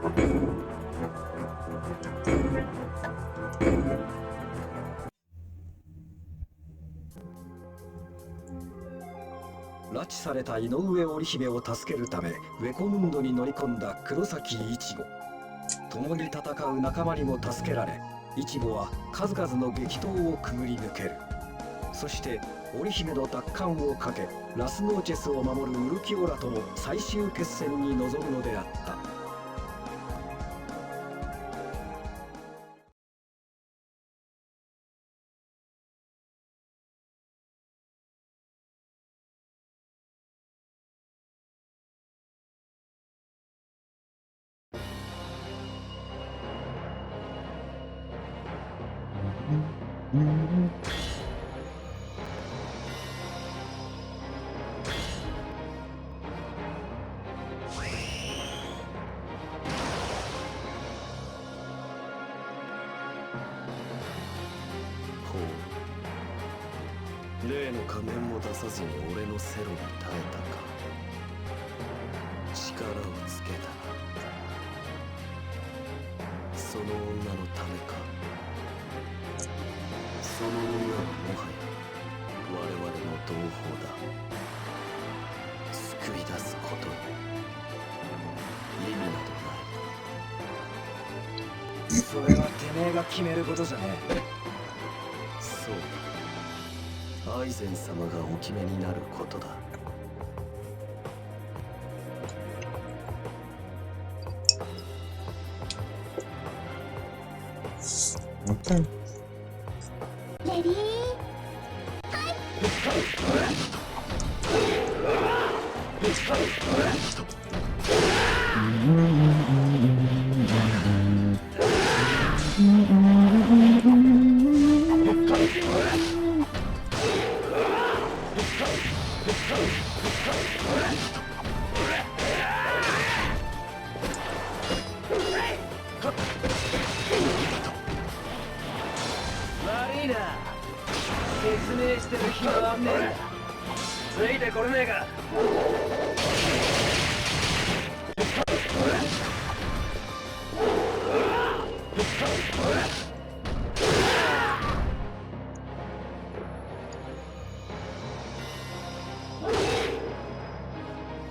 拉致された井上織姫を助けるためウェコムンドに乗り込んだ黒崎一護。共に戦う仲間にも助けられ、一護は数々の激闘をくぐり抜ける。そして織姫の奪還をかけ、ラスノーチェスを守るウルキオラとの最終決戦に臨むのであった。例の仮面も出さずに俺のセロに耐えたか。力をつけた。その女のためか。その女はもはや我々の同胞だ。救い出すことに意味などない。それはてめえが決めることじゃねえ。そうだ、アイゼン様がお決めになることだ。レディー、悪いな、説明してる暇はねえんだ。ついてこれねえか。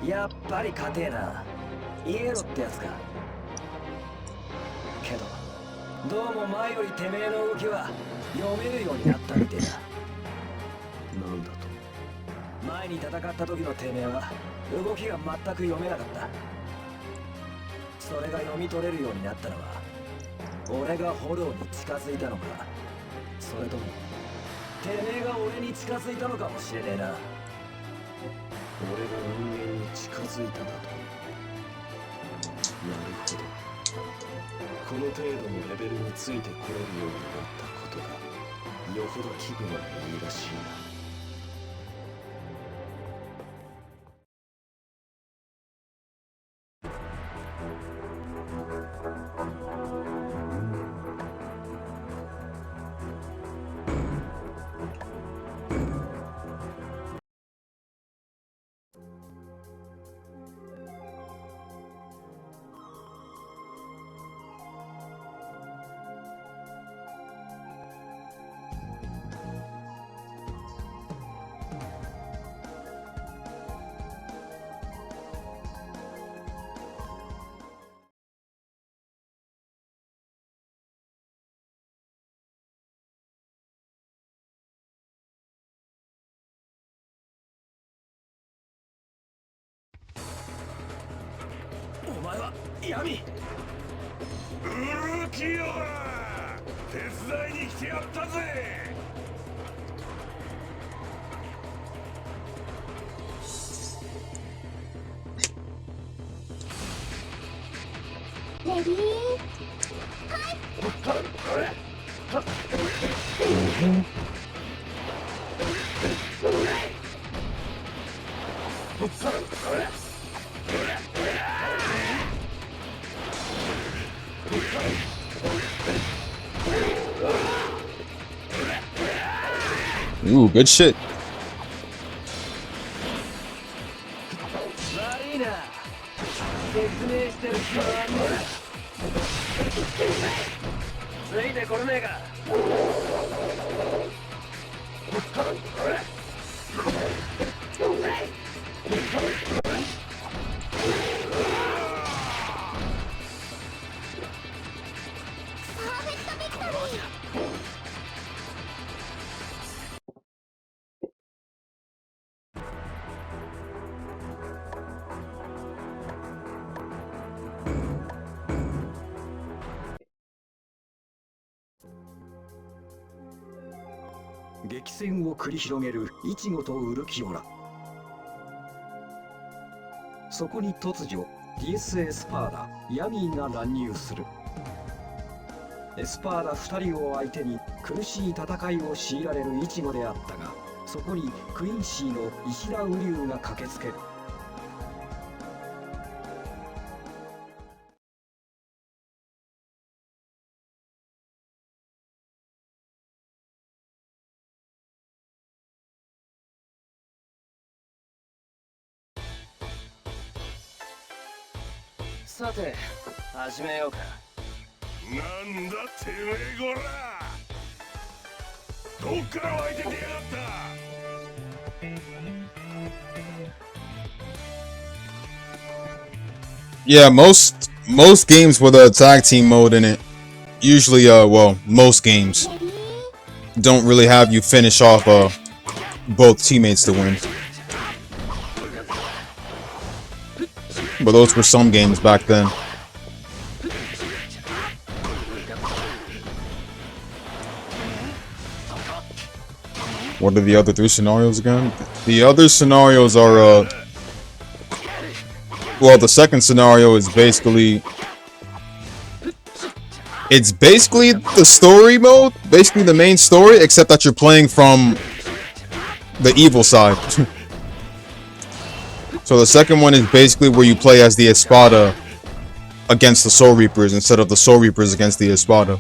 やっぱり勝てえな、イエロってやつか。けどどうも前よりてめえの動きは読めるようになったみてえだ。なんだと。前に戦った時のてめえは動きが全く読めなかった。それが読み取れるようになったのは俺がホローに近づいたのか、それともてめえが俺に近づいたのかもしれねえな。俺が人間に近づいただと。なるほど、この程度のレベルについてこれるようになったことがよほど気分がいいらしいな。お前は闇。ウルキオラ、手伝いに来てやったぜ。レディー、Ooh, good shit. 悪いな、説明してる暇はねえ。ついてこれねえか。激戦を繰り広げるイチゴとウルキオラ。そこに突如ディエス・エスパーダ、ヤミーが乱入する。エスパーダ2人を相手に苦しい戦いを強いられるイチゴであったが、そこにクインシーの石田瓜生が駆けつける。さて始めようか。なんだてめえこら、どっから湧いてきやがった。 Yeah, most games with a tag team mode in it, usually well, most games don't really have you finish off both teammates to win. But those were some games back then. What are the other 3 scenarios again? The other scenarios are well, the second scenario is basically the story mode, basically the main story, except that you're playing from the evil side. So the second one is basically where you play as the Espada against the Soul Reapers instead of the Soul Reapers against the Espada.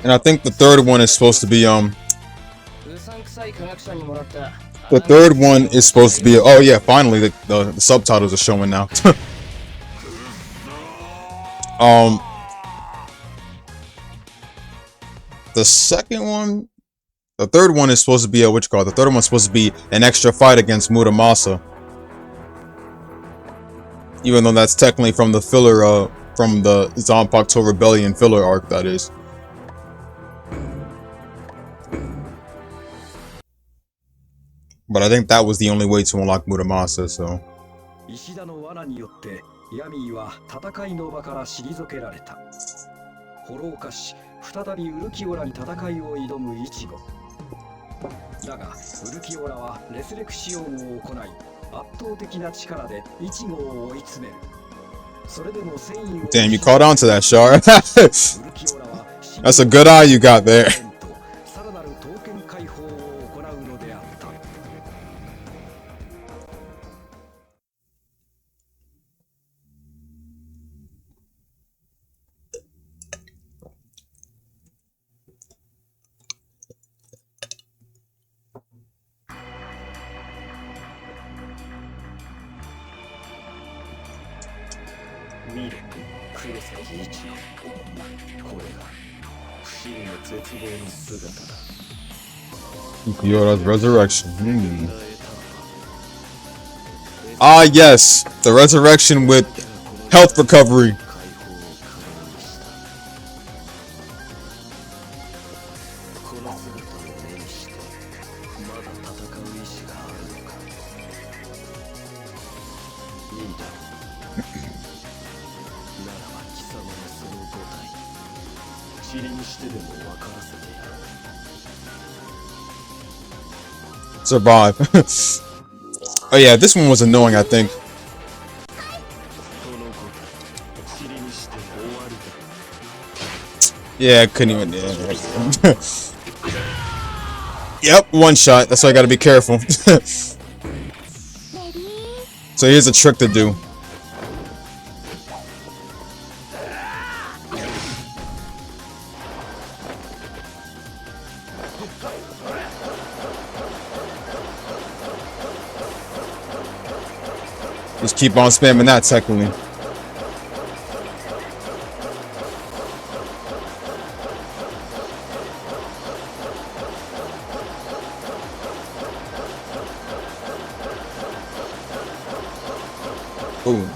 And I think the third one is supposed to be the third one is supposed to be, oh yeah, finally the subtitles are showing now. The third one is supposed to be a the third one's supposed to be an extra fight against Muramasa. Even though that's technically from the filler, from the Zanpakuto Rebellion filler arc, that is. But I think that was the only way to unlock Muramasa, so. 石田の罠によってヤミーは戦いの場から退けられた。滅をかし、再びウルキオラに戦いを挑むイチゴ。だがウルキオラはレスレクシオンを行い、圧倒的な力でイチゴを追い詰める。それでも戦意を Damn, you caught on to that, Char. That's a good eye you got there. さらなる刀剣解放を行うのであった。見れ、黒崎一郎。これが不思議の絶望の姿だ。Yoda's resurrection. Ah, yes, the resurrection with health recovery. この姿を目にして、まだ戦う意志があるのか。いいだろう。ならば貴様のその五体、塵にしてでも分からせてやろう。Survive. Oh yeah, this one was annoying, I think. Yeah, I couldn't even. Yep, one shot. That's why I gotta be careful. So here's a trick to do. Just keep on spamming that technically. Boom.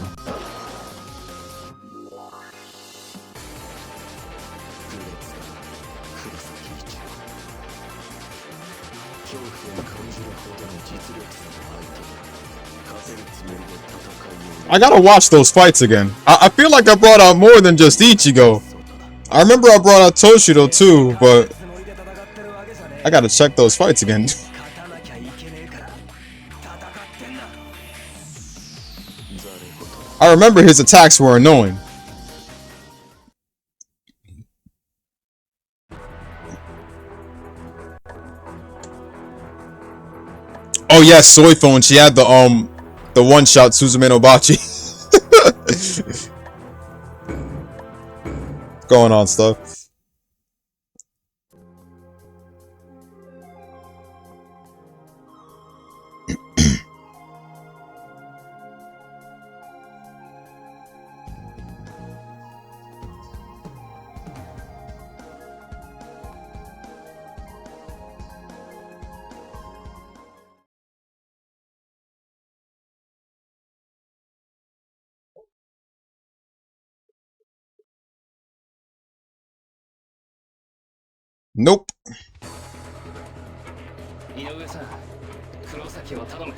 I gotta watch those fights again. I feel like I brought out more than just Ichigo. I remember I brought out Toshido too, but I gotta check those fights again. I remember his attacks were annoying. Oh yes, Soy Phone. She had the one shot Suzume no Bachi. Going on stuff. Nope. 井上さん、黒崎を頼む。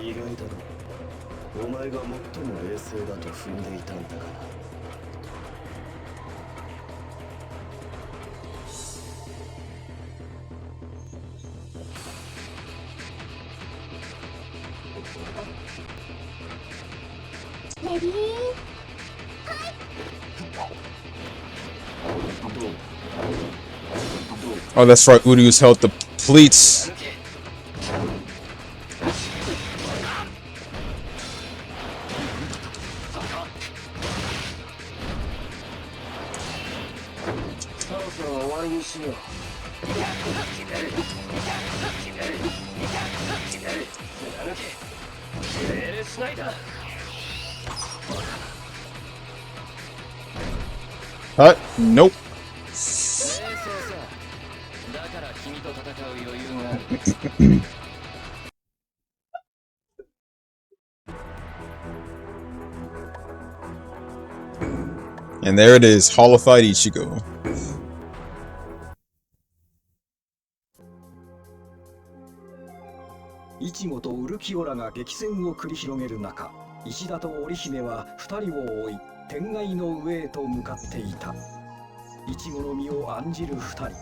意外だろ。お前が最も冷静だと踏んでいたんだから。レディー、Oh, that's right. Uryu's held the pleats. Nope. And there it is, Holified Ichigo. Ichigo とウルキオラが激戦を繰り広げる中、石田と織姫は2人を追い、天外の上へと向かっていた。Ichigoの身を案じる2人。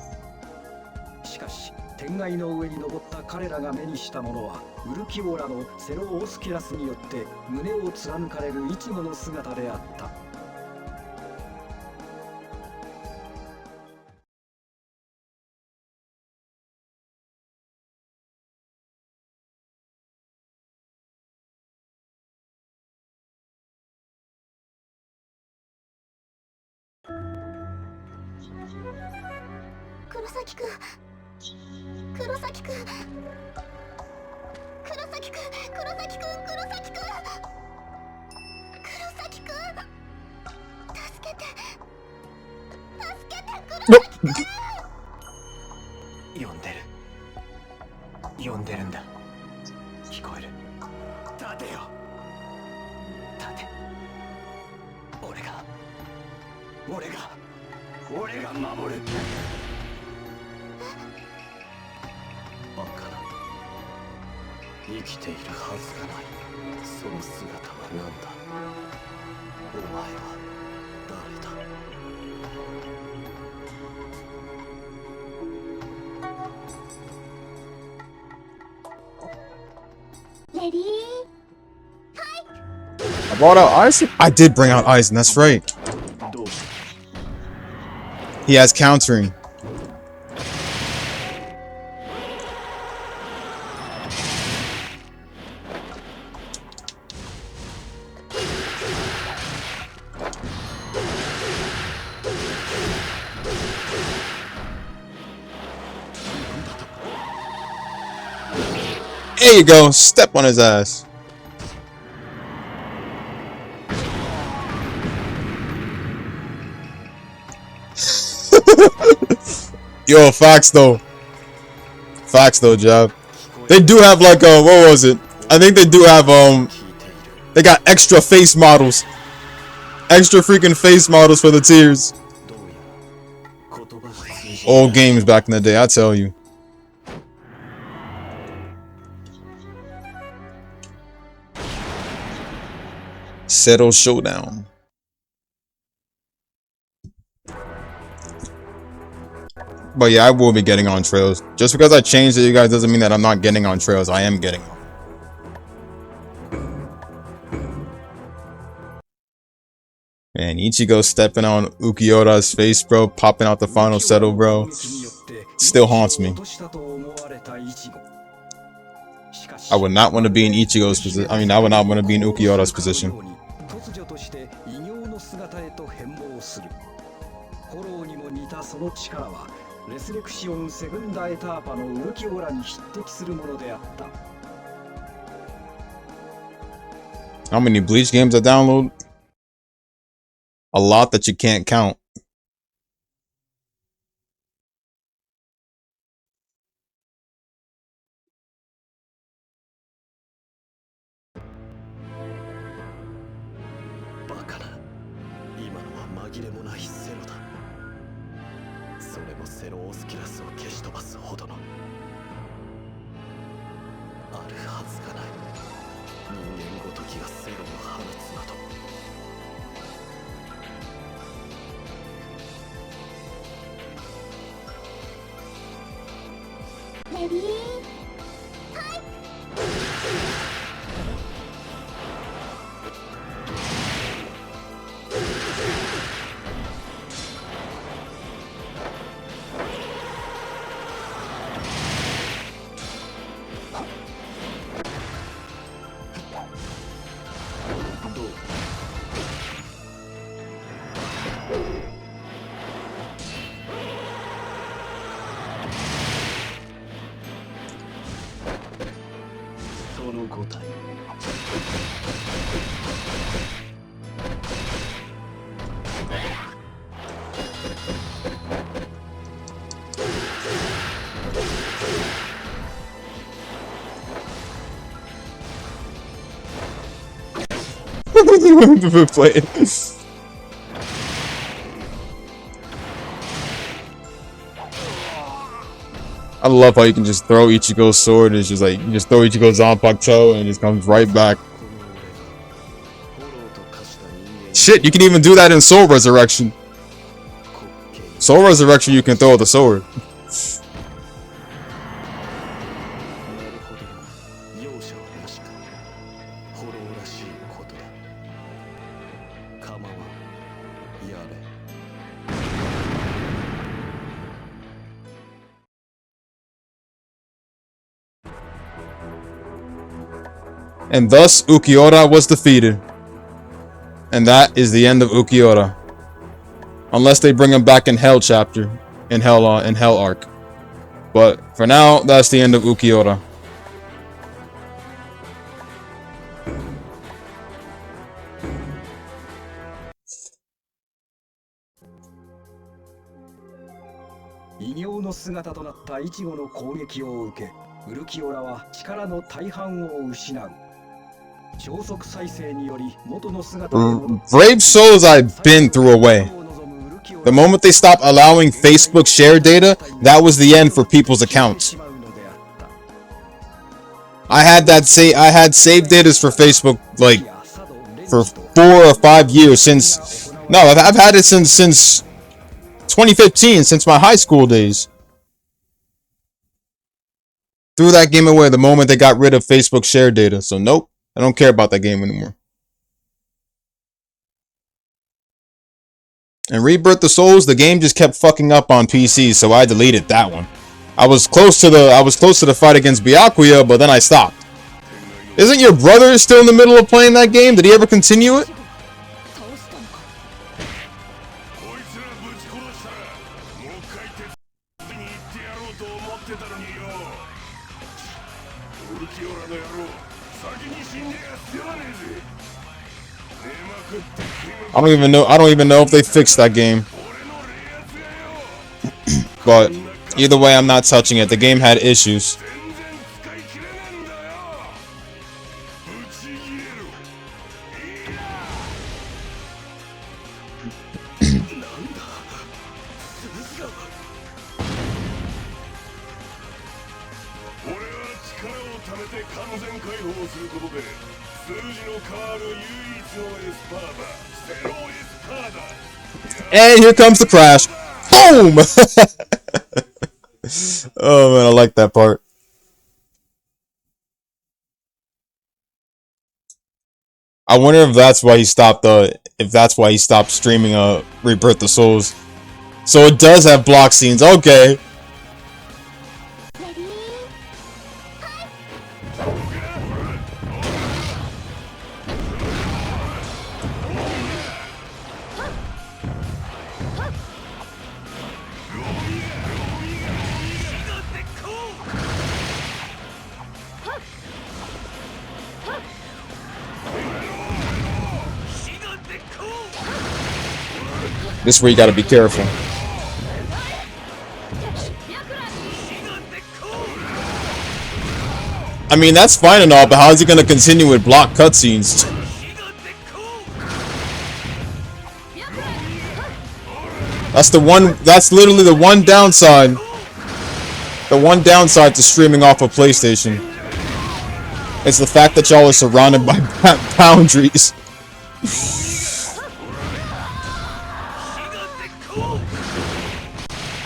しかし、天外の上に登った彼らが目にしたものは、ウルキオラのセロオースキラスによって胸を貫かれるIchigoの姿であった。黒崎くん、黒崎くん、黒崎くん、黒崎くん、黒崎くん、黒崎くん、助けて、助けて、黒崎くん。呼んでる。呼んでるんだ。聞こえる。立てよ。立て。俺が守る。バカな。生きているはずがない。その姿は何だ。お前は誰だ。レディー、 I brought out Aizen? I did bring out Aizen, that's right. He has countering. There you go. Step on his ass. Yo, facts though. Facts though, Job. They do have like what was it? I think they do have they got extra face models. Extra freaking face models for the tiers. Old games back in the day, I tell you. Settle showdown. But yeah, I will be getting on trails. Just because I changed it, you guys, doesn't mean that I'm not getting on trails. I am getting them. Man, Ichigo stepping on Ukiyora's face, bro. Popping out the final settle, bro. Still haunts me. I would not want to be in Ichigo's position. I mean, I would not want to be in Ukiyora's position. How many Bleach games I download? A lot that you can't count. I love how you can just throw Ichigo's sword. It's just like you just throw Ichigo's Zanpakuto and it just comes right back. Shit, you can even do that in Soul Resurrection. Soul Resurrection, you can throw the sword. And thus, Ukiora was defeated. And that is the end of Ukiora. Unless they bring him back in Hell chapter. In Hell arc. But for now, that's the end of Ukiora. Brave souls I've been through away. The moment they stopped allowing Facebook share data, that was the end for people's accounts. I had saved data for Facebook like for 4 or 5 years since. No, I've had it since 2015, since my high school days. Threw that game away the moment they got rid of Facebook share data. So nope, I don't care about that game anymore. And Rebirth of Souls, the game just kept fucking up on PC, so I deleted that one. I was close to the fight against Byakuya, but then I stopped. Isn't your brother still in the middle of playing that game? Did he ever continue it? 浮世らの野郎先に死んでやってやらねえぜ。寝まくって気分 I don't even know if they fixed that game. 俺の冷圧がよ But either way, I'm not touching it. The game had issues. 全然使い切れねえんだよ。ぶち切れろ。いやなんだ鈴が俺は力を貯めて完全解放することで数字の変わる唯一のエスパーだ。ゼロエスパーだ。 And here comes the crash. Boom! Oh man, I like that part. I wonder if that's why he stopped streaming Rebirth the Souls. So it does have block scenes. Okay. This is where you gotta be careful. I mean, that's fine and all, but how is he gonna continue with block cutscenes? That's literally the one downside. The one downside to streaming off of PlayStation. It's the fact that y'all are surrounded by boundaries.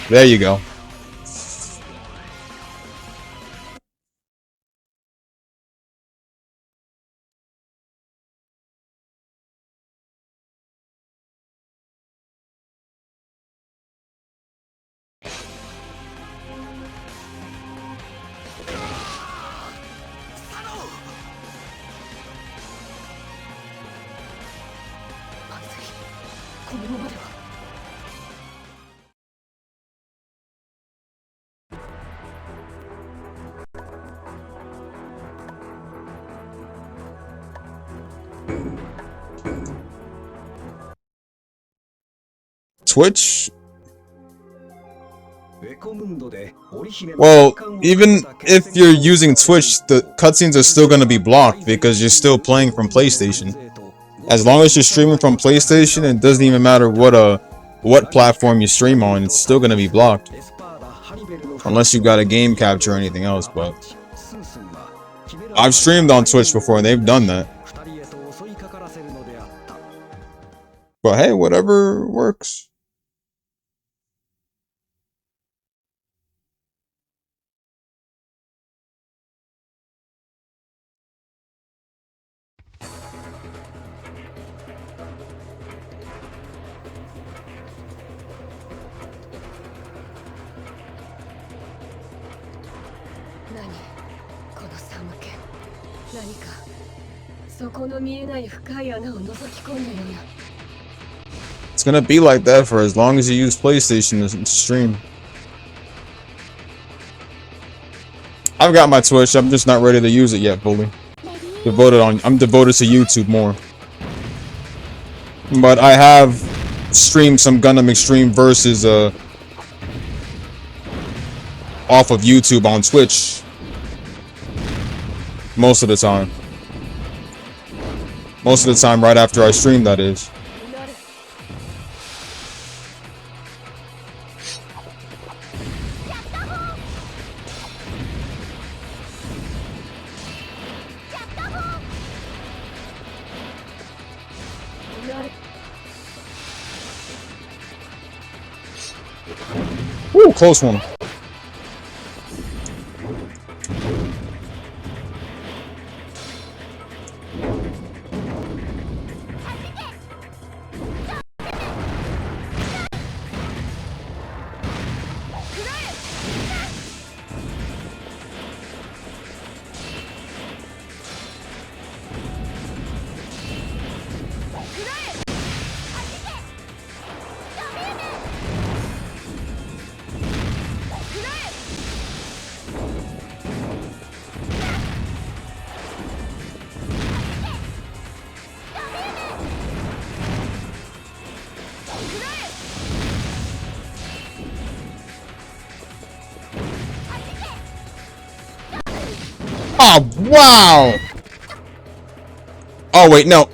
There you go. Twitch? Well, even if you're using Twitch, the cutscenes are still gonna be blocked because you're still playing from PlayStation. As long as you're streaming from PlayStation, it doesn't even matter what platform you stream on, it's still gonna be blocked. Unless you got a game capture or anything else, but I've streamed on Twitch before and they've done that. But hey, whatever works. It's gonna be like that for as long as you use PlayStation to stream. I've got my Twitch, I'm just not ready to use it yet fully. I'm devoted to YouTube more. But I have streamed some Gundam Extreme versus off of YouTube on Twitch most of the time. Most of the time right after I stream, that is. Ooh, close one. Oh, wow! Oh, wait, no.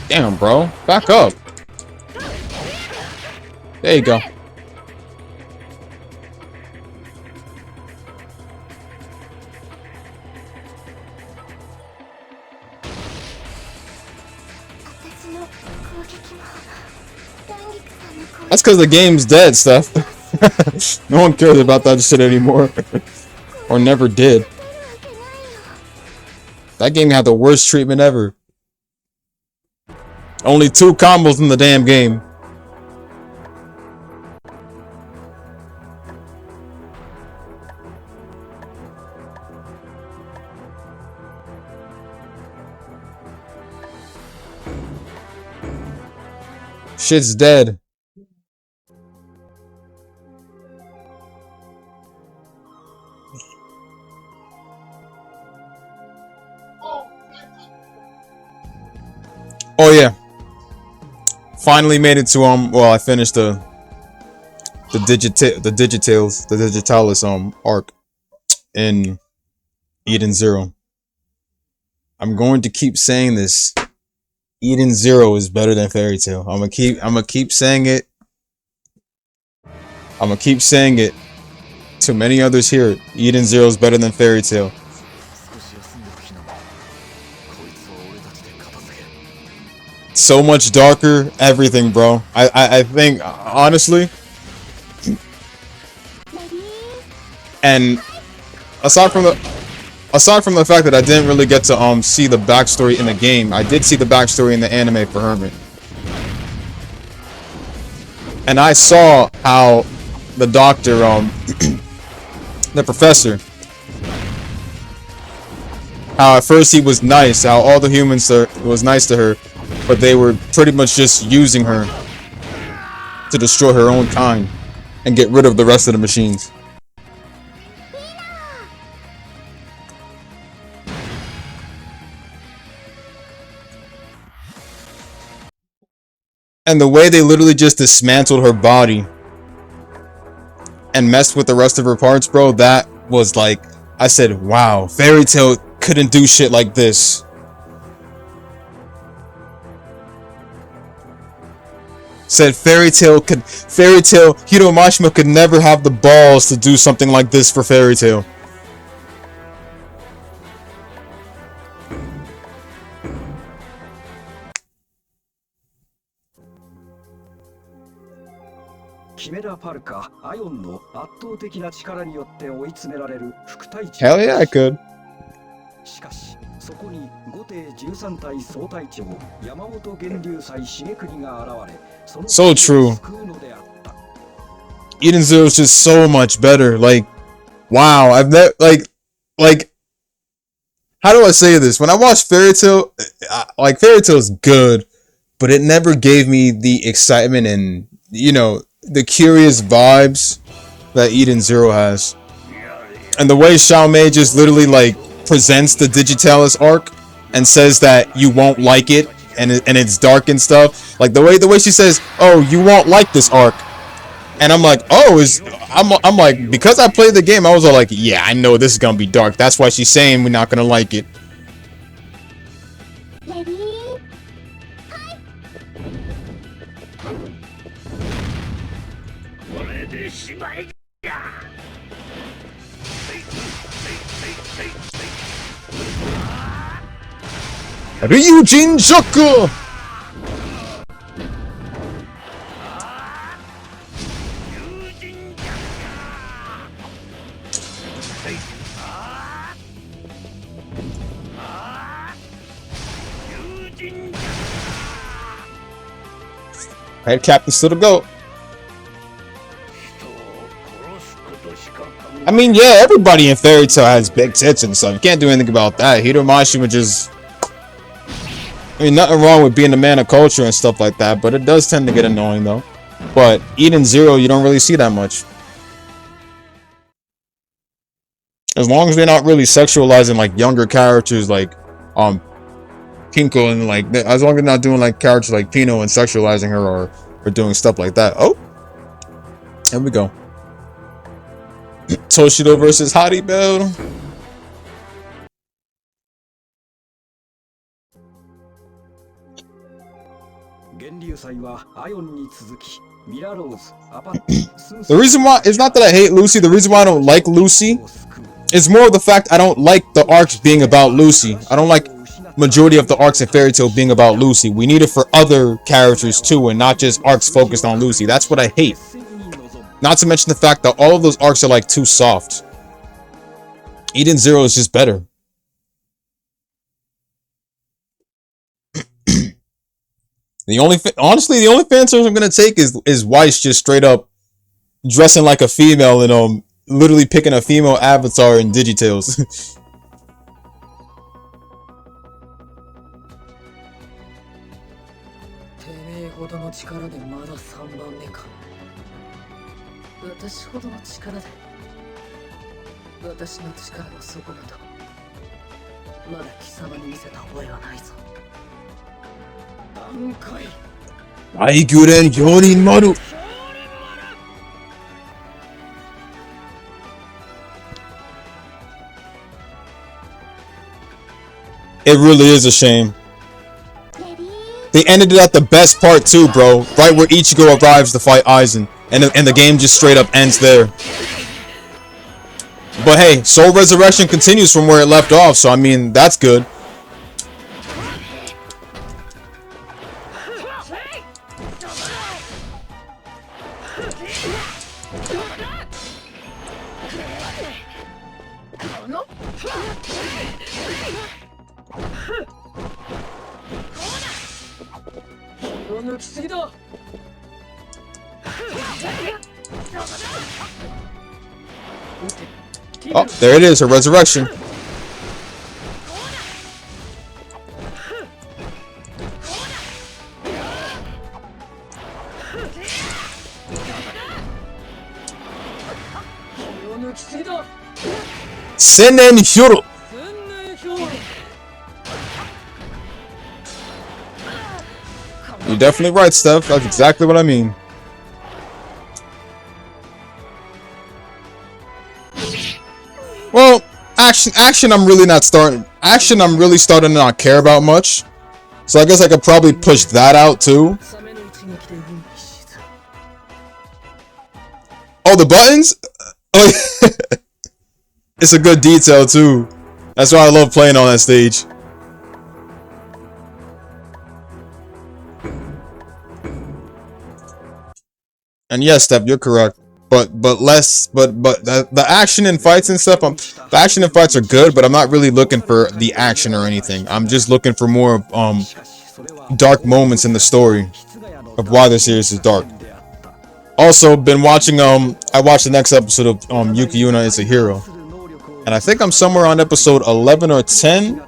Damn, bro. Back up. There you go. That's because the game's dead, Steph. No one cares about that shit anymore. Or never did. That game had the worst treatment ever. Only 2 combos in the damn game. Shit's dead. Oh yeah. Finally made it to well, I finished the Digitalis arc in Eden Zero. I'm going to keep saying this. Eden Zero is better than Fairy Tail. I'm gonna keep saying it. I'm gonna keep saying it to many others here. Eden Zero is better than Fairy Tail. So much darker, everything, bro. I think honestly, and aside from the fact that I didn't really get to see the backstory in the game, I did see the backstory in the anime for Hermit, and I saw how the doctor, the professor, how at first he was nice, how all the humans was nice to her. But they were pretty much just using her to destroy her own kind and get rid of the rest of the machines. And the way they literally just dismantled her body and messed with the rest of her parts, bro, that was like, I said, wow, Fairy Tail couldn't do shit like this. Said Fairy Tail, Hiro Mashima could never have the balls to do something like this for Fairy Tail. Hell yeah, I could. So true. Eden Zero is just so much better. Like, wow, I've never like, how do I say this? When I watched Fairy Tail, like Fairy Tail is good, but it never gave me the excitement and, you know, the curious vibes that Eden Zero has. And the way Xiaomei just literally like presents the Digitalis arc and says that you won't like it and it's dark and stuff, like the way she says, oh, you won't like this arc, and I'm like, oh, I'm like, because I played the game, I was all like, yeah, I know this is gonna be dark, that's why she's saying we're not gonna like it. Ryujin Shoku! Head captain still to go. I mean, yeah, everybody in Fairy Tail has big tits and stuff. You can't do anything about that. Hitomashi would just... I mean, nothing wrong with being a man of culture and stuff like that, but it does tend to get annoying, though. But Eden Zero, you don't really see that much. As long as they're not really sexualizing, like, younger characters, like, Kinko, and, like, as long as they're not doing, like, characters like Pino and sexualizing her or doing stuff like that. Oh! There we go. Toshido versus Haribel. 源流祭はアヨンに続きミラローズ、アパッ The reason why it's not that I hate Lucy. The reason why I don't like Lucy is more of the fact I don't like the arcs being about Lucy. I don't like majority of the arcs in Fairy Tail being about Lucy. We need it for other characters too, and not just arcs focused on Lucy. That's what I hate. Not to mention the fact that all of those arcs are like too soft. Eden Zero is just better. Honestly, the only fan service I'm gonna take is Weiss just straight up dressing like a female and literally picking a female avatar in Digitales. てめえほどの力でまだ3番目か。私ほどの力で私の力の底などまだ貴様に見せた覚えはないぞ。何回 Aiguren Yorin Maru. It really is a shame. They ended it at the best part too, bro. Right where Ichigo arrives to fight Aizen. And the game just straight up ends there. But hey, Soul Resurrection continues from where it left off, so I mean, that's good. Oh, there it is, her resurrection. Senen Hyuru. You're definitely right, Steph. That's exactly what I mean. Well, action I'm really starting to not care about much. So I guess I could probably push that out too. Oh, the buttons? Oh, it's a good detail too. That's why I love playing on that stage. And yes, Steph, you're correct. But the action and fights and stuff, the action and fights are good, but I'm not really looking for the action or anything. I'm just looking for more dark moments in the story of why the series is dark. Also, been watching I watched the next episode of Yuki Yuna is a Hero. And I think I'm somewhere on episode 11 or 10.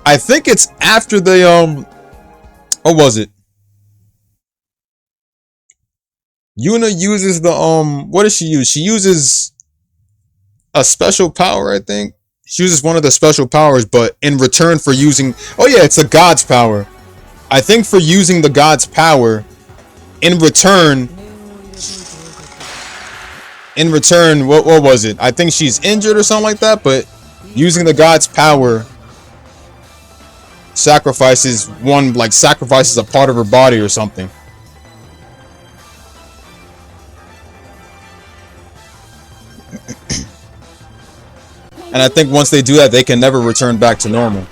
I think it's after the what was it? Yuna uses the what does she use? She uses a special power, I think. She uses one of the special powers, but in return for using, oh yeah, it's a god's power. I think for using the god's power, in return, what was it? I think she's injured or something like that, but using the god's power sacrifices a part of her body or something. And I think once they do that, they can never return back to normal.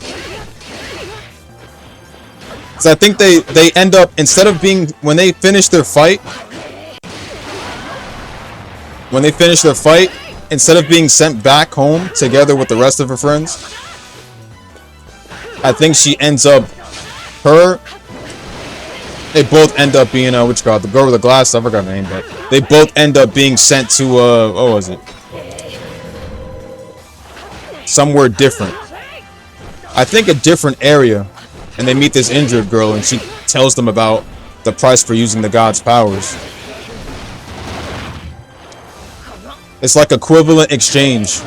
So I think they end up, instead of being, when they finish their fight, instead of being sent back home together with the rest of her friends, I think she ends up, they both end up being, what you call it, the girl with the glass, I forgot her name, but they both end up being sent to, what was it? Somewhere different. I think a different area. And they meet this injured girl, and she tells them about the price for using the god's powers. It's like equivalent exchange.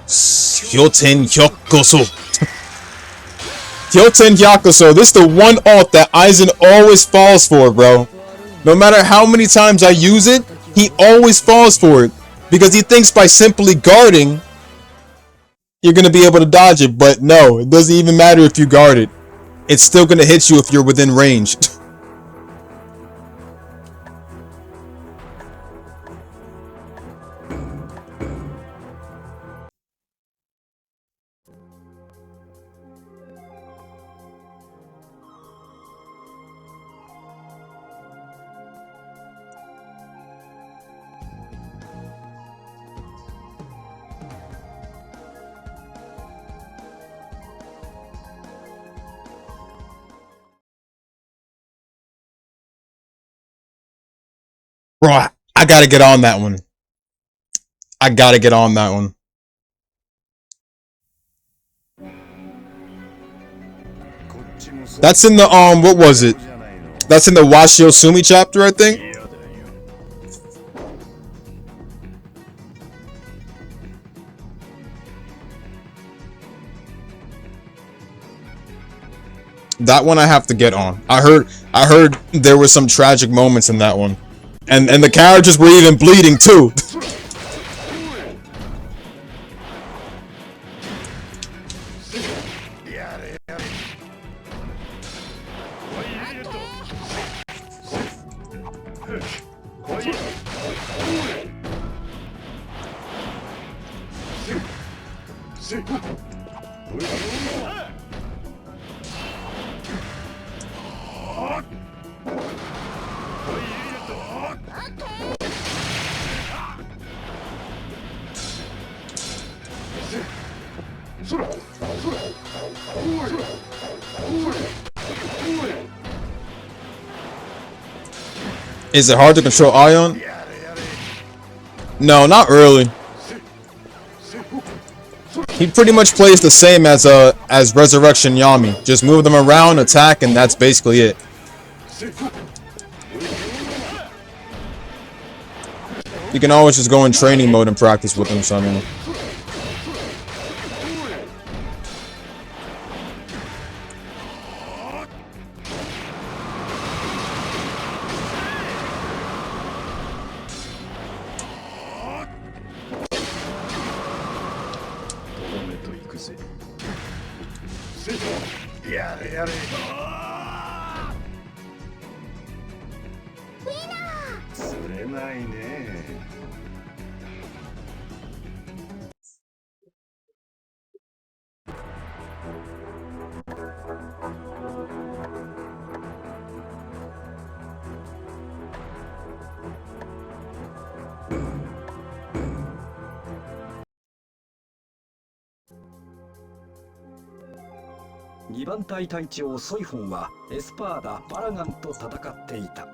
Hyoten Hyakuso. Hyoten Hyakuso. This is the one alt that Aizen always falls for, bro. No matter how many times I use it, he always falls for it. Because he thinks by simply guarding, you're going to be able to dodge it. But no, it doesn't even matter if you guard it. It's still going to hit you if you're within range. Bro, I gotta get on that one. I gotta get on that one. That's in the, what was it? That's in the Washio Sumi chapter, I think? That one I have to get on. I heard there were some tragic moments in that one. And the characters were even bleeding too. Is it hard to control Ion? No, not really. He pretty much plays the same as Resurrection Yami. Just move them around, attack, and that's basically it. You can always just go in training mode and practice with him, so I mean.2番隊隊長ソイフォンはエスパーダ・バラガンと戦っていた。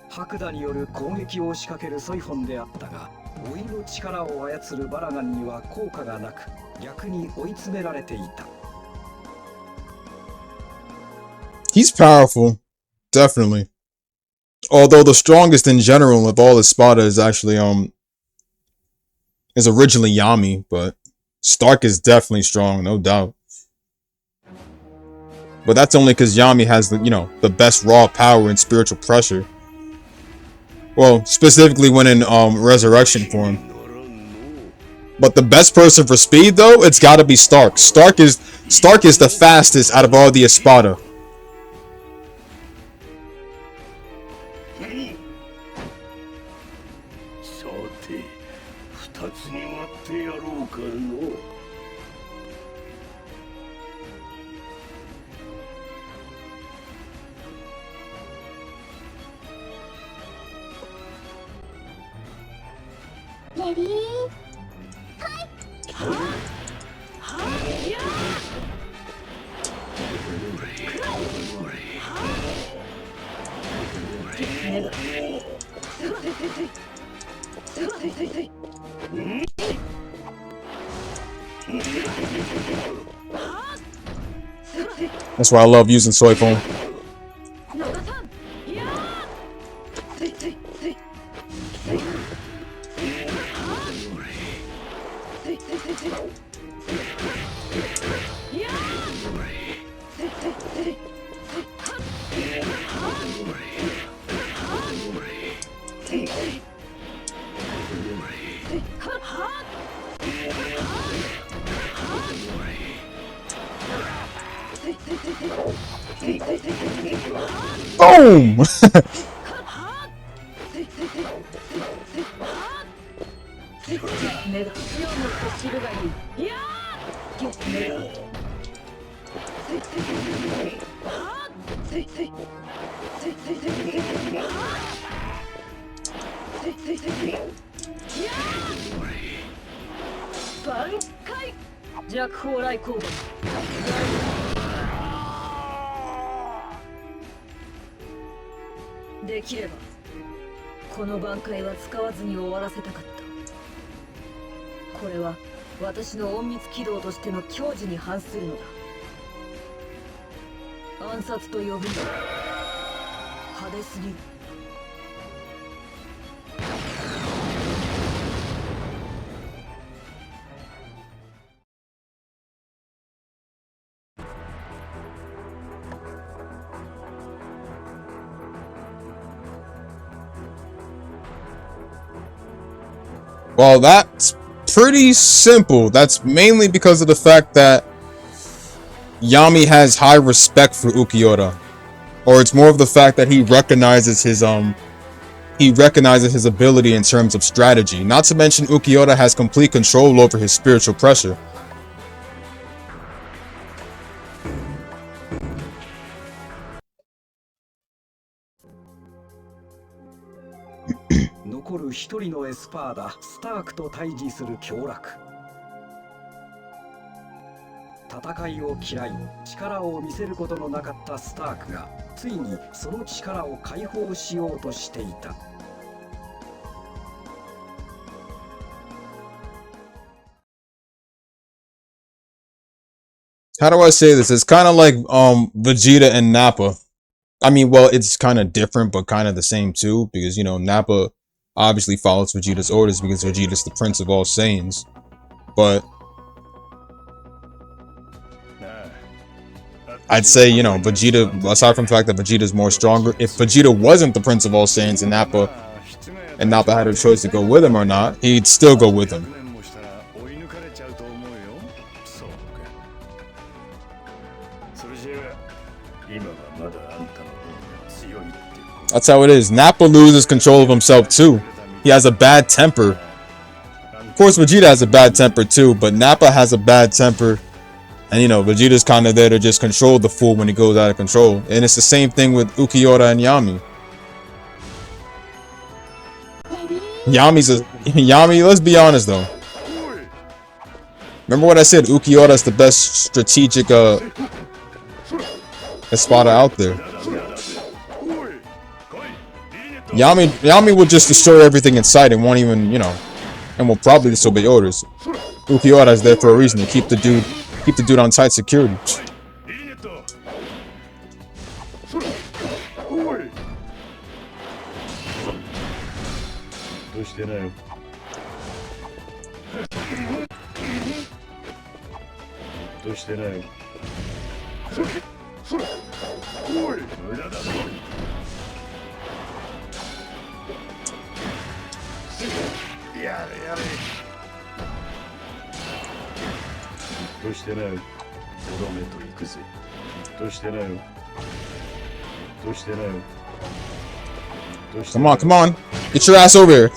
白蛇による攻撃を仕掛けるソイフォンであったが、老いの力を操るバラガンには効果がなく、逆に追い詰められていた。He's powerful, definitely. Although the strongest in general of all the Spada is actually is originally Yami, but Stark is definitely strong, no doubt. But that's only because Yami has the, the best raw power and spiritual pressure. Well, specifically when in resurrection form. But the best person for speed though, it's gotta be Stark. Stark is the fastest out of all the Espada. レディーThat's why I love using soy foam. Boom! Dekireば できればこの挽回は使わずに終わらせたかった。これは私の隠密軌道としての矜持に反するのだ。暗殺と呼ぶのは派手すぎる。Well, that's pretty simple. That's mainly because of the fact that Yami has high respect for Ukiura. Or it's more of the fact that he recognizes his ability in terms of strategy. Not to mention Ukiura has complete control over his spiritual pressure.「残る一人のエスパーダスタークと対峙する凶楽」戦いを嫌い力を見せることのなかったスタークがついにその力を解放しようとしていた。How do I say this? It's kind of like Vegeta and Nappa. I mean, well, it's kind of different, but kind of the same too, because you know Nappa obviously follows Vegeta's orders because Vegeta's the prince of all Saiyans. But I'd say, you know, Vegeta, aside from the fact that Vegeta's more stronger, if Vegeta wasn't the prince of all Saiyans and Nappa had a choice to go with him or not, he'd still go with him. That's how it is. Nappa loses control of himself too. He has a bad temper. Of course, Vegeta has a bad temper too, but Nappa has a bad temper. And you know, Vegeta's kind of there to just control the fool when he goes out of control. And it's the same thing with Ukiura and Yami. Yami, let's be honest though. Remember what I said, Ukiura's the best strategic espada out there. Yami will just destroy everything in sight and won't even, you know, and will probably disobey orders. Ukiura is there for a reason, to keep the dude on tight security. Come on, come on. Get your ass over here.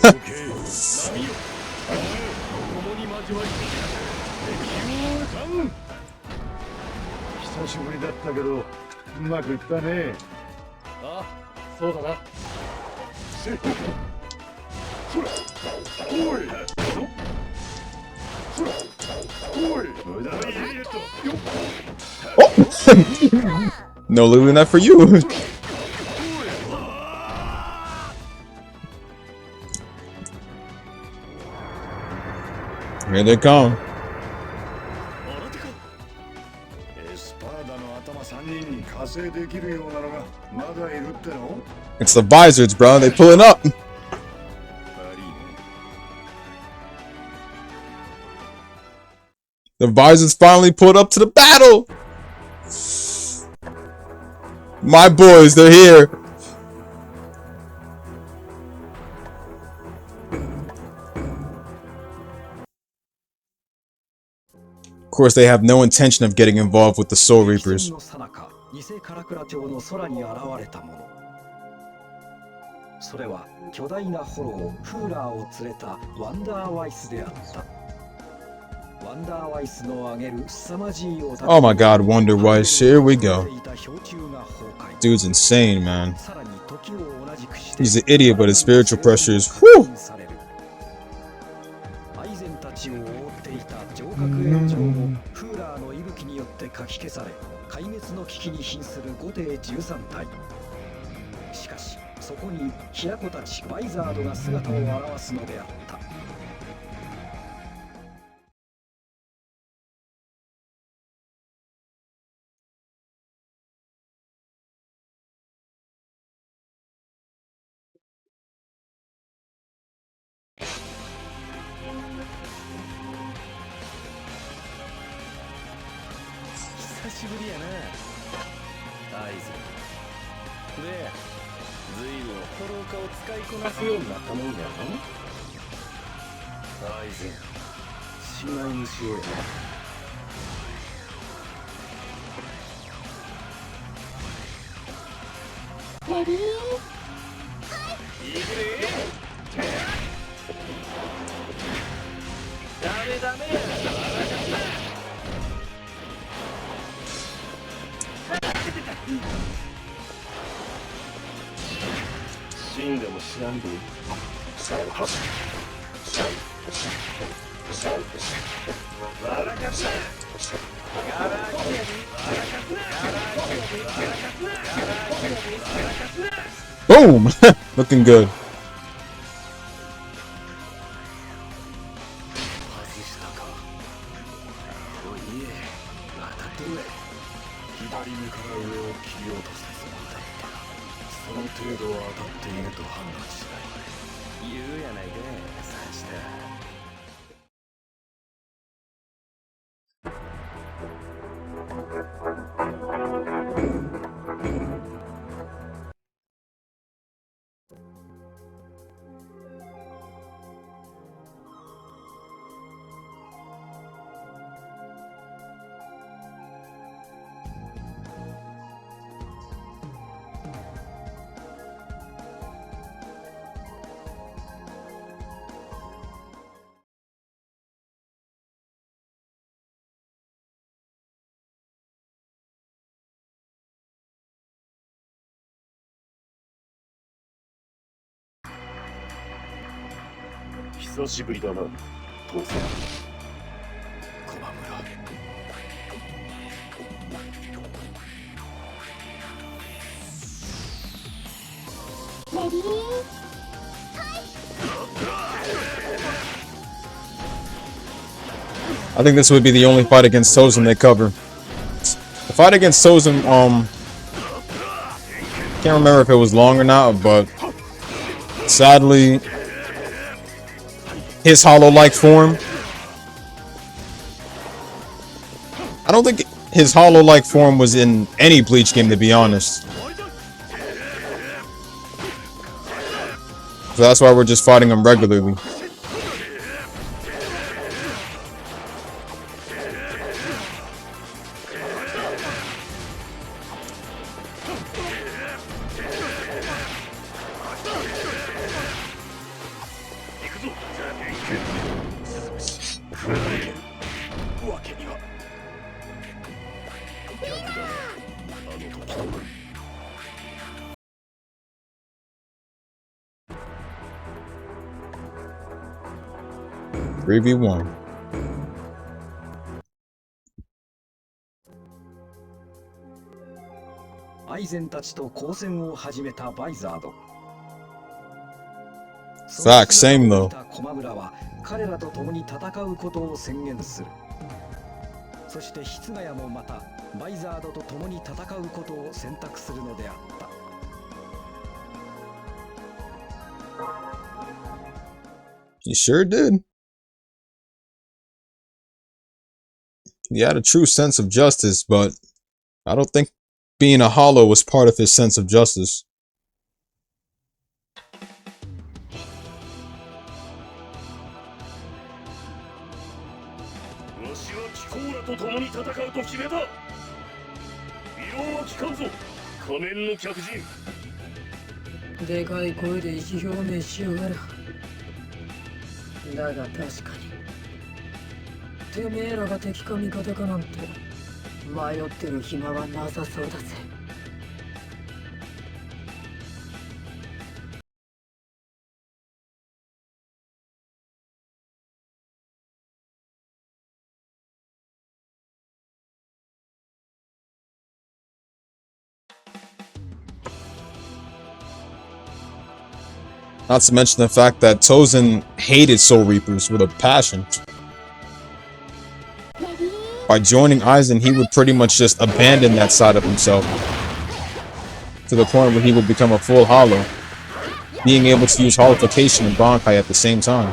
No living that for you. Here they come. エスパーダの頭3人に加勢できるようなのがまだいるっての？ It's the Visors, bro. They pulling up. 悪いね。The Visors finally pulled up to the battle. My boys, they're here. Of course, they have no intention of getting involved with the Soul Reapers. の最中、偽唐倉町の空に現れたもの。それは巨大な炎、フーラーを連れたワンダーワイスであった。ワンダーワイスの上げる凄まじい雄たち。 Oh my god, Wonder Weiss. Here we go. 氷柱が崩壊。 Dude's insane, man. さらに時を同じくして He's an idiot, but his spiritual pressure is whew. アイゼンたちを覆っていた城郭炎上もフーラーの息吹によってかき消され、壊滅の危機に瀕する後帝13体。しかしそこに平子たちバイザードが姿を現すのであった。久しぶりやな、アイズ。で、随分フォロー化を使いこなすようになったもんやろ。アイズ、しまいにしようや。レディー。いくで。ダメダメや。死んでも知らんでいい。Boom! Looking good. 外したか。おいえ、当たってる。左目から上を切り落とすつもりだった。その程度は当たっていると判断しない。言うやないか、察した。久しぶりだな、父さん。駒村。レディー。 I think this would be the only fight against Tozan they cover. The fight against Tozan, can't remember if it was long or not, but sadly, his hollow-like form. I don't think his hollow-like form was in any Bleach game, to be honest. So that's why we're just fighting him regularly. 3v1. アイゼンたちと交戦を始めたバイザード。 Facts, same though. 駒村は彼らと共に戦うことを宣言する。そして筆ヶ谷もまたバイザードと共に戦うことを選択するのであった。 He sure did. He had a true sense of justice, but I don't think being a hollow was part of his sense of justice. わしは貴公らと共に戦うと決めた。異論は聞かんぞ、仮面の客人。でかい声で意思表明しやがる。だが確かにてめえらが敵か味方かなんて迷ってる暇はなさそうだぜ。Not to mention the fact that Tozen hated Soul Reapers with a passion. By joining Aizen, he would pretty much just abandon that side of himself. To the point where he would become a full hollow, being able to use Holification and Bankai at the same time.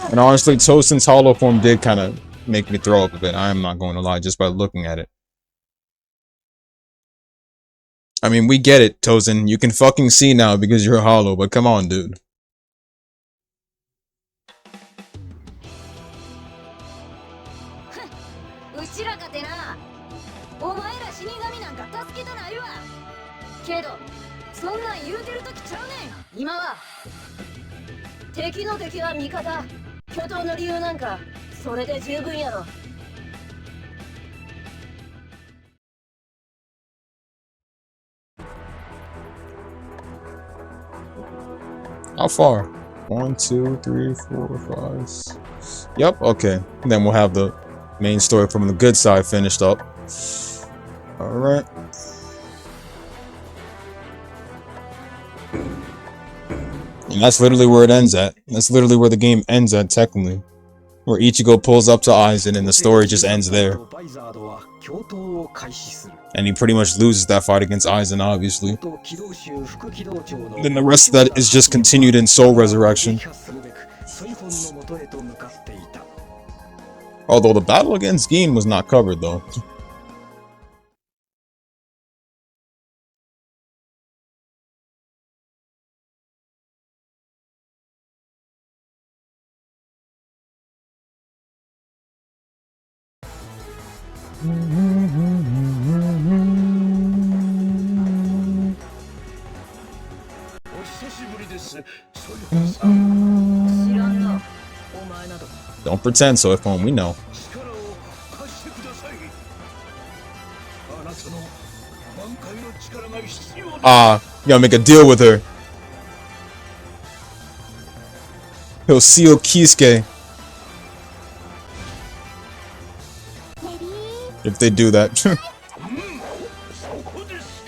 And honestly, Tozen's hollow form did kind of make me throw up a bit. I am not going to lie, just by looking at it. I mean, we get it, Tozen. You can fucking see now because you're hollow, but come on, dude. 敵の敵は味方。巨頭の理由なんかそれで十分やろ。How far? 1, 2, 3, 4, 5. Yep, okay. Then we'll have the main story from the good side finished up. Alright. And that's literally where it ends at. That's literally where the game ends at, technically. Where Ichigo pulls up to Aizen and the story just ends there. And he pretty much loses that fight against Aizen, obviously. Then the rest of that is just continued in Soul Resurrection. Although the battle against Gin was not covered, though. Don't pretend, so if we know. You gotta make a deal with her. He'll seal Kisuke. if they do that. そこです。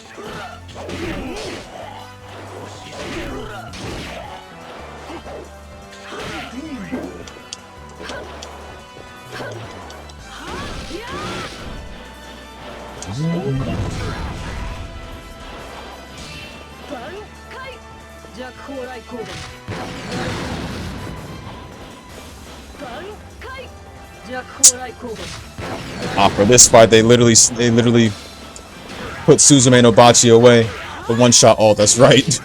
For this fight, they literally put Suzume no Bachi away. The one-shot. Oh, that's right.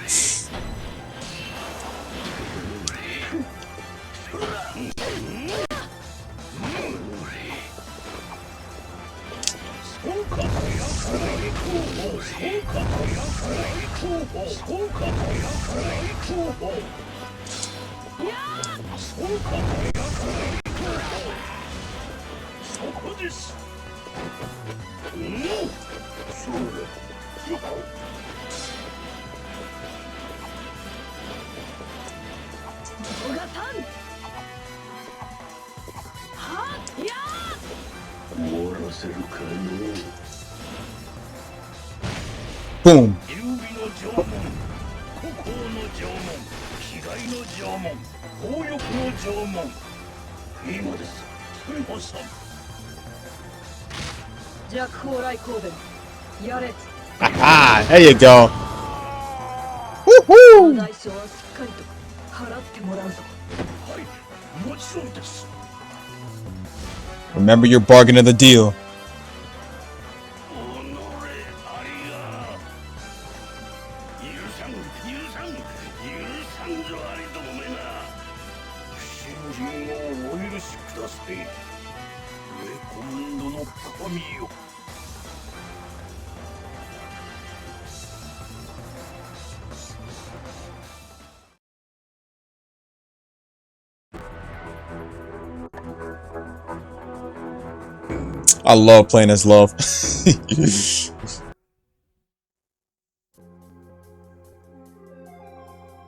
Boom. Ah, there you go. Woohoo! Remember your bargain of the deal. I love playing as Love.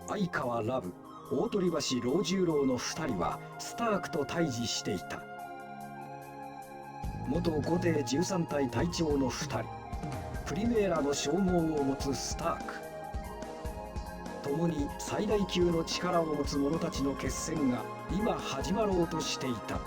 相川ラブ、大鳥橋老十郎の2人はスタークと対峙していた。元後手13体隊長の2人、プリメーラの称号を持つスターク。共に最大級の力を持つ者たちの決戦が今始まろうとしていた。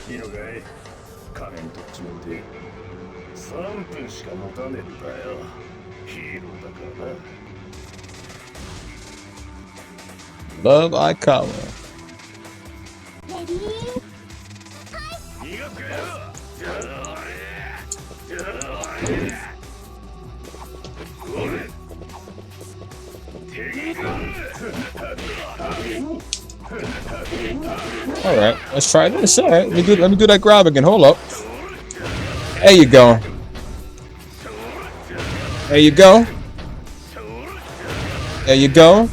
いいのかい？仮面取っちまうて3分しか持たねえんだよ。ヒーローだからな。 Love Aikawa. レディー苦くやろ。 All right, let's try this. All right, let me do that grab again. Hold up. There you go. There you go. There you go.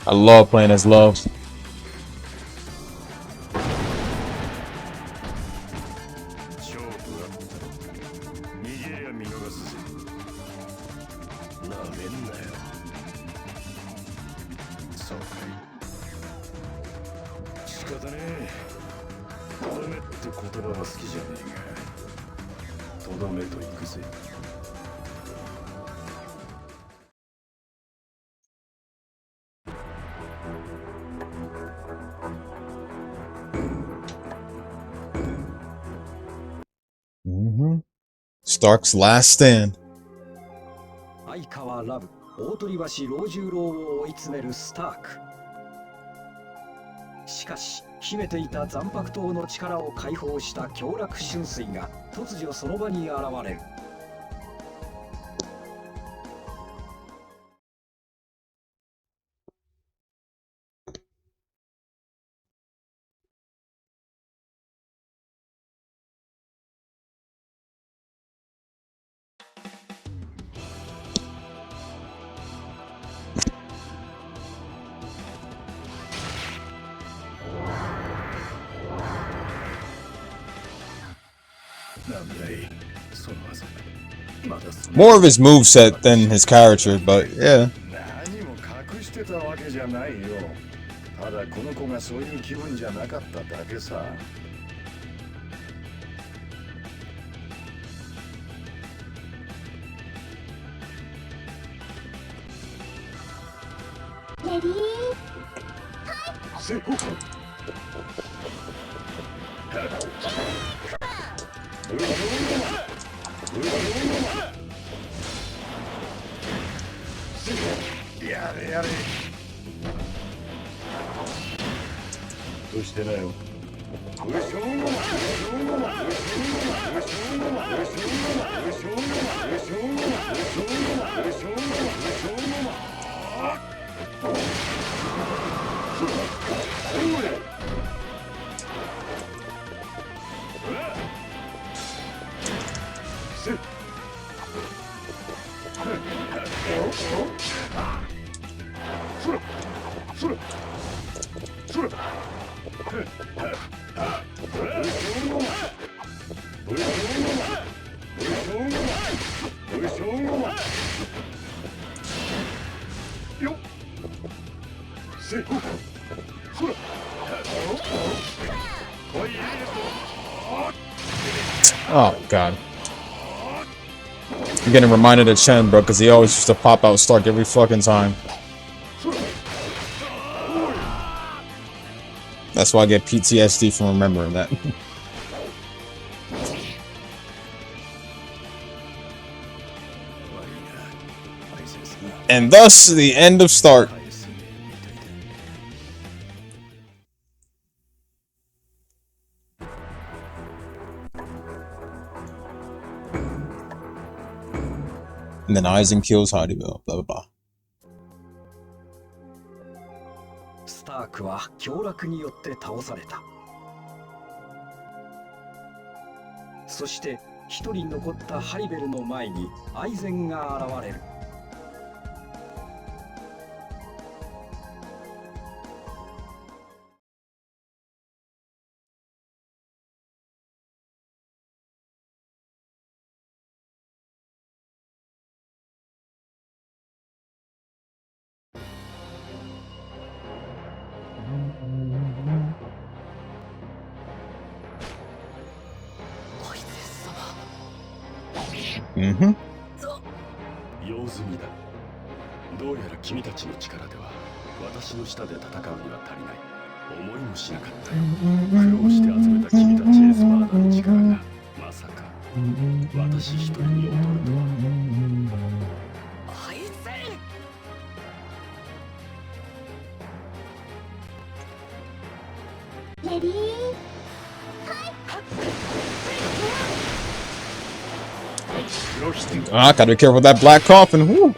I love playing as Love. 勝負あった逃げりゃ見逃すぜ。なめんなよ。そうかい。仕方ねえ。とどめって言葉は好きじゃねえが、とどめといくぜ。 Stark's last stand. 相川ラブ、大鳥橋老十郎を追い詰めるスターク。しかし秘めていた残白刀の力を解放した凶楽春水が突如その場に現れる。More of his moveset than his character, but yeah. 何も隠してたわけじゃないよ。ただこの子がそういう気分じゃなかっただけさ。レディーせっやれやれ。どうしてだよ。Oh god. I'm getting reminded of Chen, bro, because he always used to pop out Stark every fucking time. That's why I get PTSD from remembering that. And thus, the end of Stark. And then Aizen kills Hardyville, blah blah blah. スタークは凶楽によって倒された。そして一人残ったハリベルの前にアイゼンが現れる。Mm-hmm. 用済みだ。どうやら君たちの力では私の下で戦うには足りない。思いもしなかったよ。苦労して集めた君たちエスパーダの力がまさか私一人に劣るとは。アイゼン。レディー I gotta be careful with that black coffin. Woo.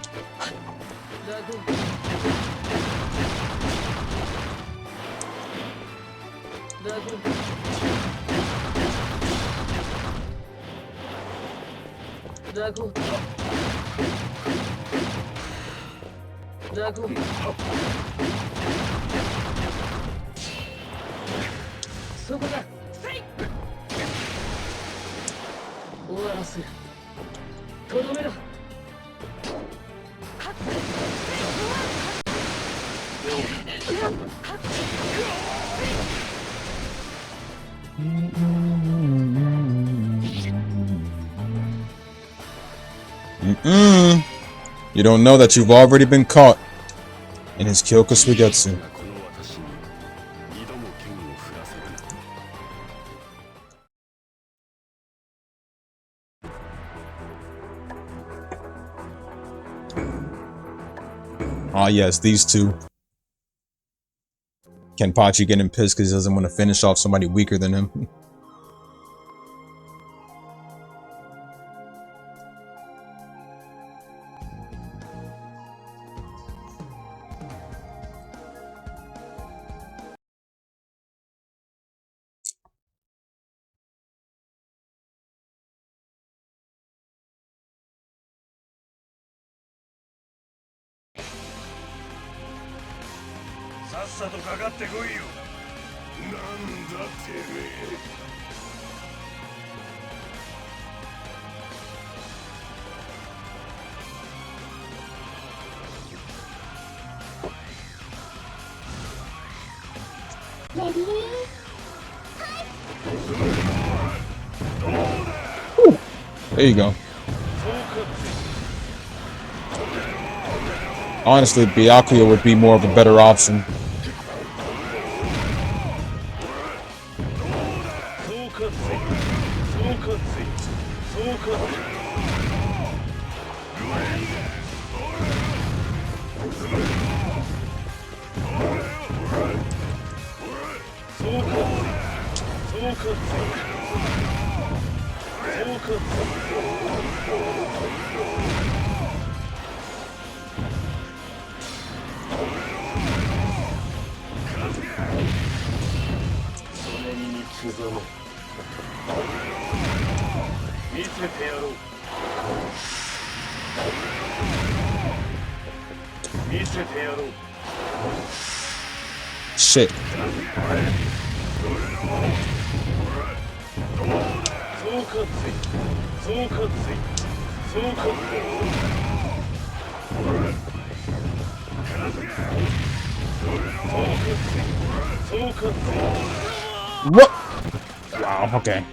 You don't know that you've already been caught in his Kyoku Suigetsu. Ah yes, these two. Kenpachi getting pissed because he doesn't want to finish off somebody weaker than him. さっさとかかってこいよ。なんだてめえ。レディー There you go. Honestly, Byakuya would be more of a better option. Shit. What? Wow, okay.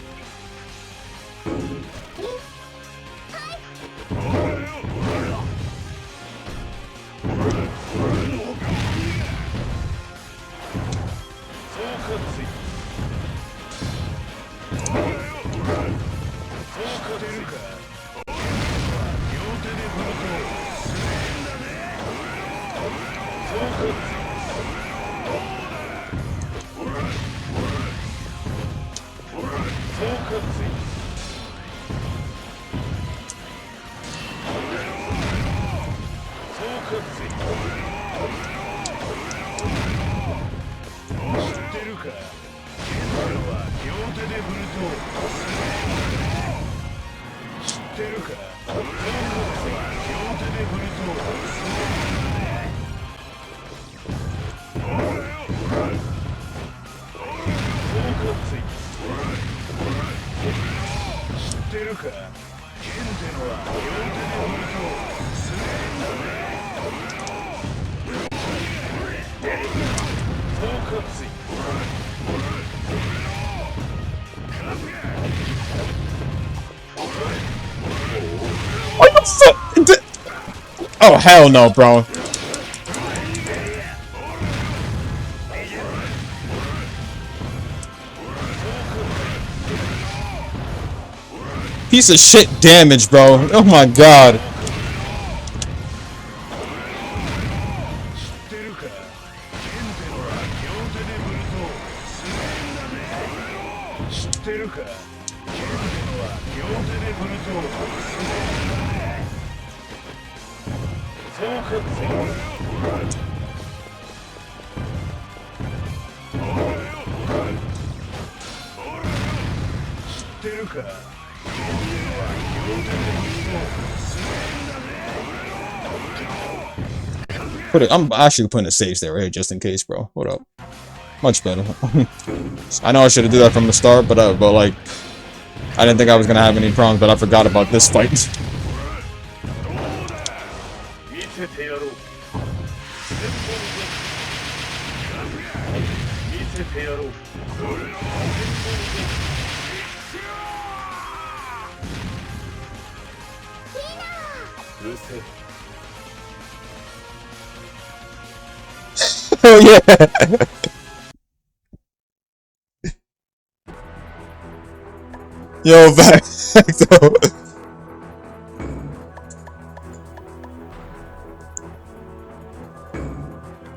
Oh, hell no, bro. Piece of shit damage, bro. Oh my god. I'm actually putting a saves there, right? Just in case, bro. Hold up. Much better. I know I should have did that from the start, but like, I didn't think I was gonna have any problems, but I forgot about this fight. Oh yeah. Yo, back though.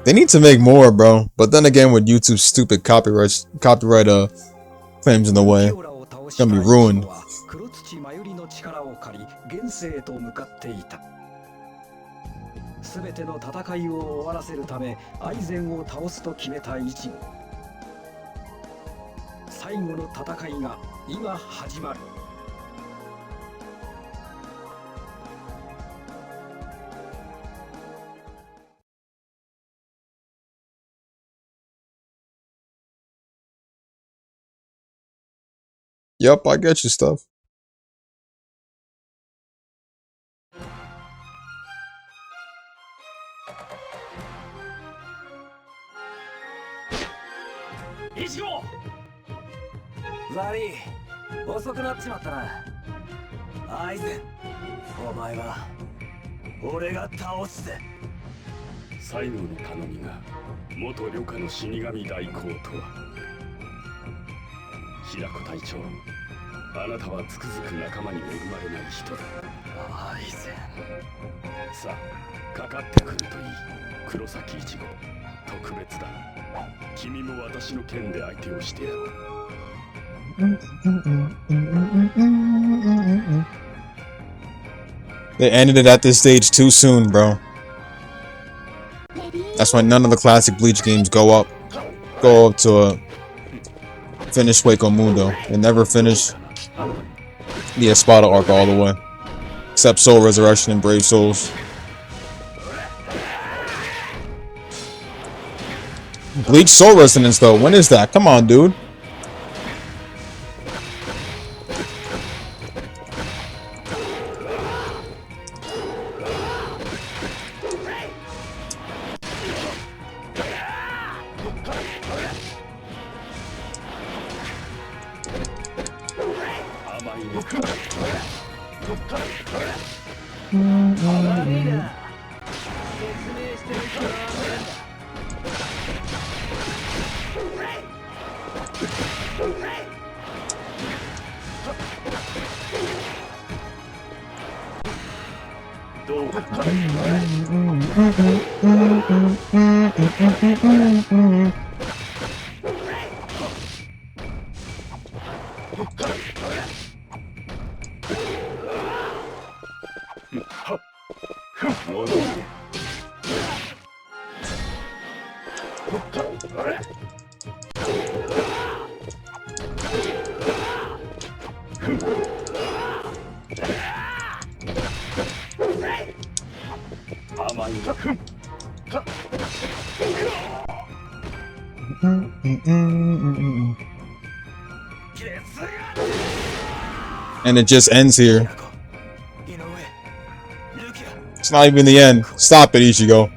They need to make more, bro. But then again, with YouTube's stupid copyright claims in the way, it's gonna be ruined. 黒土まゆりの力を借り現世へと向かっていた。すべての戦いを終わらせるためアイゼンを倒すと決めた一号。最後の戦いが今始まる。Yup, I get your stuff. 一号。悪い、遅くなっちまったな。アイゼン、お前は俺が倒すぜ。最後の頼みが元旅家の死神代行とは。平子隊長、あなたはつくづく仲間に恵まれない人だ。アイゼン。さあ、かかってくるといい。黒崎一号、特別だ。君も私の剣で相手をしてやる。They ended it at this stage too soon, bro. That's why none of the classic Bleach games go up to a finish Hueco Mundo. They never finish the Espada arc all the way, except Soul Resurrection and Brave Souls. Bleach Soul Resonance though, when is that? Come on, dude. And it just ends here. It's not even the end. Stop it, Ichigo.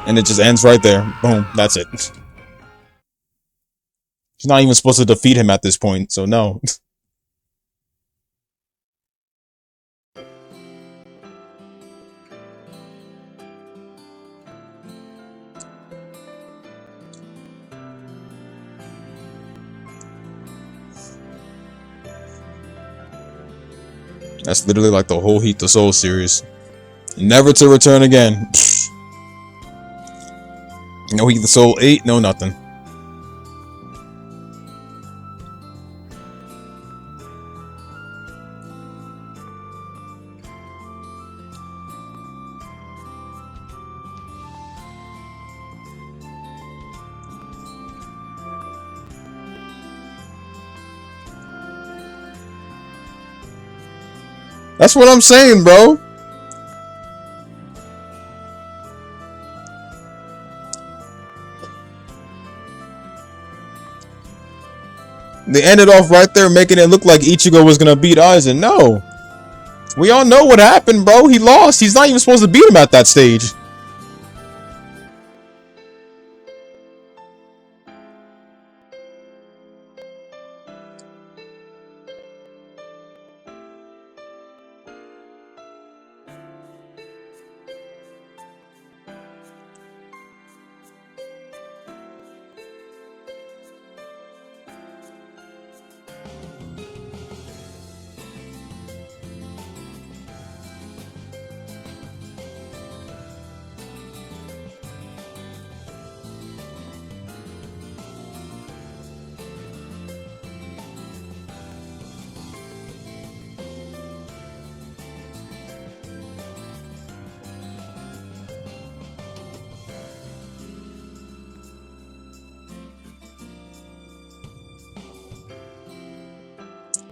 And it just ends right there. Boom. That's it. He's not even supposed to defeat him at this point, so no. That's literally like the whole Heat the Soul series. Never to return again. No Heat the Soul 8, no nothing. That's what I'm saying, bro. They ended off right there, making it look like Ichigo was gonna beat Aizen. No. We all know what happened, bro. He lost. He's not even supposed to beat him at that stage.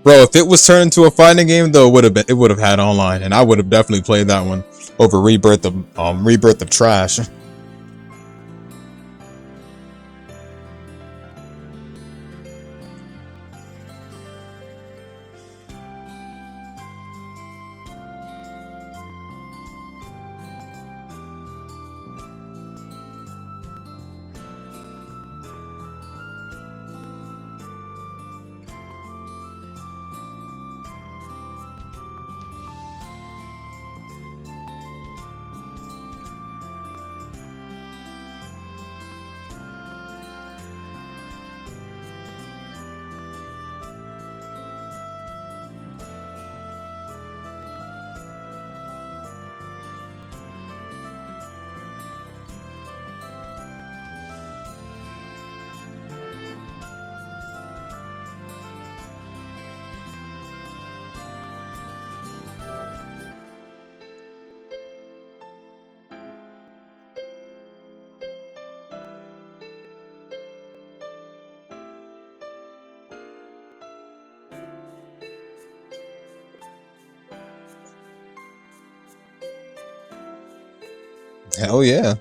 Bro, if it was turned into a fighting game, though, it would have had online, and I would have definitely played that one over Rebirth of Trash. Hell yeah.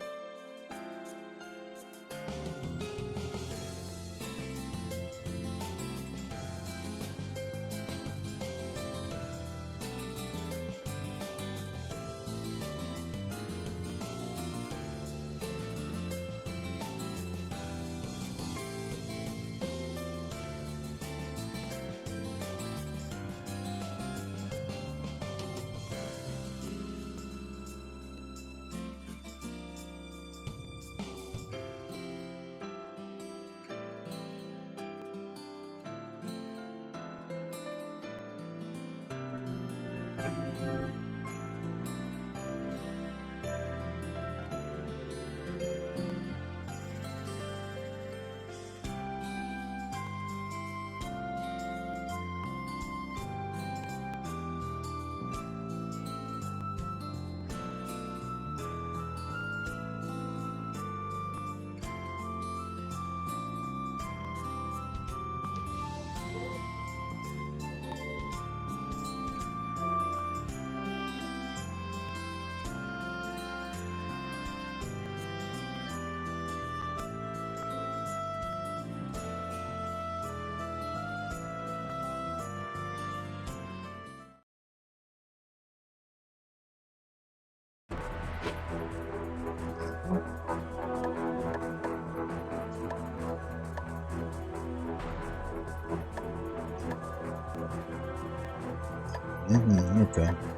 Okay.